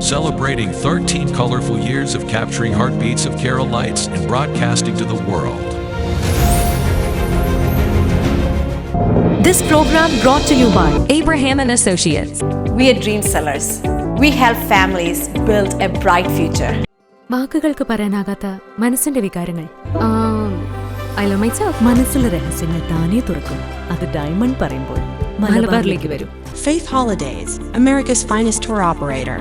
celebrating 13 colorful years of capturing heartbeats of Keralites and broadcasting to the world. This program brought to you by Abraham and Associates. We are dream sellers. We help families build a bright future. വാക്കുകൾക്ക് പറയാനാകാത്ത മനസ്സിന്റെ വികാരങ്ങൾ. I love myself. മനസ്സിലെ രഹസ്യങ്ങൾ താനേ തുറക്കും. അത് diamond പറയുമ്പോൾ മലബാറിലേക്ക് വരും. Faith Holidays, America's finest tour operator.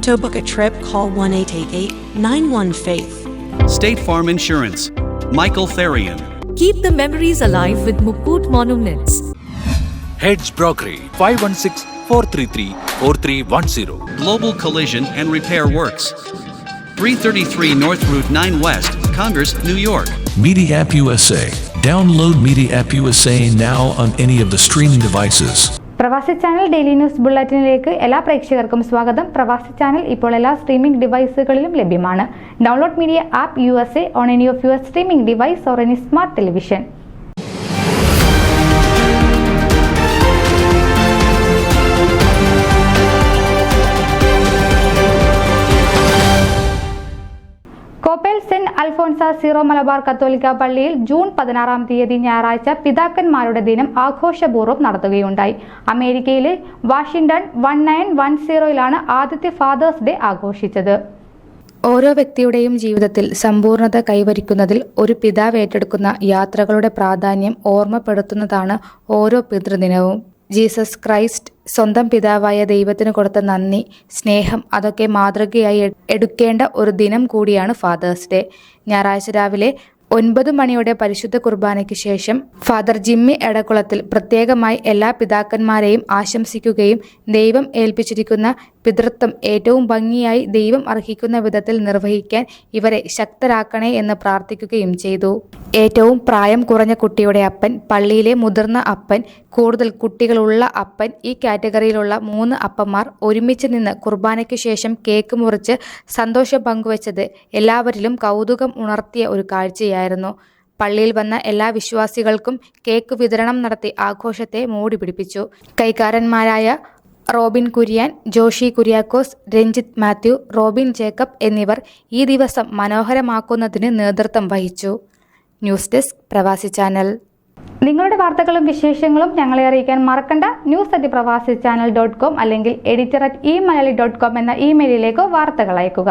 To book a trip, call 1-888-91-FAITH. State Farm Insurance, Michael Therian. Keep the memories alive with Mukut Monuments. Heads Brokery 516-433-4310. Global Collision and Repair Works, 333 North Route 9 West, Congress, New York. Media App USA. Download Media App USA now on any of the streaming devices. പ്രവാസി channel daily news ബുള്ളറ്റിനിലേക്ക് എല്ലാ പ്രേക്ഷകർക്കും സ്വാഗതം. പ്രവാസി channel ഇപ്പോൾ എല്ലാ streaming ഡിവൈസുകളിലും ലഭ്യമാണ്. Download media app USA on any of your streaming device or any smart television. Coppell saint Alphonsa Syro Malabar Catholic പള്ളിയിൽ June 16 ഞായറാഴ്ച പിതാക്കന്മാരുടെ ദിനം ആഘോഷപൂർവ്വം നടത്തുകയുണ്ടായി. അമേരിക്കയിലെ വാഷിംഗ്ടൺ 1910 ആദ്യത്തെ ഫാദേഴ്സ് ഡേ ആഘോഷിച്ചത്. ഓരോ വ്യക്തിയുടെയും ജീവിതത്തിൽ സമ്പൂർണ്ണത കൈവരിക്കുന്നതിൽ ഒരു പിതാവ് ഏറ്റെടുക്കുന്ന യാത്രകളുടെ പ്രാധാന്യം ഓർമ്മപ്പെടുത്തുന്നതാണ് ഓരോ പിതൃദിനവും. ജീസസ് ക്രൈസ്റ്റ് സ്വന്തം പിതാവായ ദൈവത്തിന് കൊടുത്ത നന്ദി, സ്നേഹം അതൊക്കെ മാതൃകയായി എടുക്കേണ്ട ഒരു ദിനം കൂടിയാണ് ഫാദേഴ്സ് ഡേ. ഞായറാഴ്ച രാവിലെ 9 മണിയോടെ പരിശുദ്ധ കുർബാനയ്ക്ക് ശേഷം ഫാദർ ജിമ്മി എടക്കുളത്തിൽ പ്രത്യേകമായി എല്ലാ പിതാക്കന്മാരെയും ആശംസിക്കുകയും ദൈവം ഏൽപ്പിച്ചിരിക്കുന്ന പിതൃത്വം ഏറ്റവും ഭംഗിയായി ദൈവം അർഹിക്കുന്ന വിധത്തിൽ നിർവഹിക്കാൻ ഇവരെ ശക്തരാക്കണേ എന്ന് പ്രാർത്ഥിക്കുകയും ചെയ്തു. ഏറ്റവും പ്രായം കുറഞ്ഞ കുട്ടിയുടെ അപ്പൻ, പള്ളിയിലെ മുതിർന്ന അപ്പൻ, കൂടുതൽ കുട്ടികളുള്ള അപ്പൻ, ഈ കാറ്റഗറിയിലുള്ള 3 അപ്പന്മാർ ഒരുമിച്ച് നിന്ന് കുർബാനയ്ക്ക് ശേഷം കേക്ക് മുറിച്ച് സന്തോഷം പങ്കുവച്ചത് എല്ലാവരിലും കൗതുകം ഉണർത്തിയ ഒരു കാഴ്ചയായിരുന്നു. പള്ളിയിൽ വന്ന എല്ലാ വിശ്വാസികൾക്കും കേക്ക് വിതരണം നടത്തി ആഘോഷത്തെ മോടി പിടിപ്പിച്ചു. കൈക്കാരന്മാരായ റോബിൻ കുര്യൻ, ജോഷി കുര്യാക്കോസ്, രഞ്ജിത്ത് മാത്യു, റോബിൻ ജേക്കബ് എന്നിവർ ഈ ദിവസം മനോഹരമാക്കുന്നതിന് നേതൃത്വം വഹിച്ചു. News desk Pravasi channel. നിങ്ങളുടെ വാർത്തകളും വിശേഷങ്ങളും ഞങ്ങളെ അറിയിക്കാൻ മറക്കണ്ട. news@pravasichannel.com അല്ലെങ്കിൽ editor@eMalayali.com എന്ന ഇമെയിലിലേക്ക് വാർത്തകൾ അയക്കുക.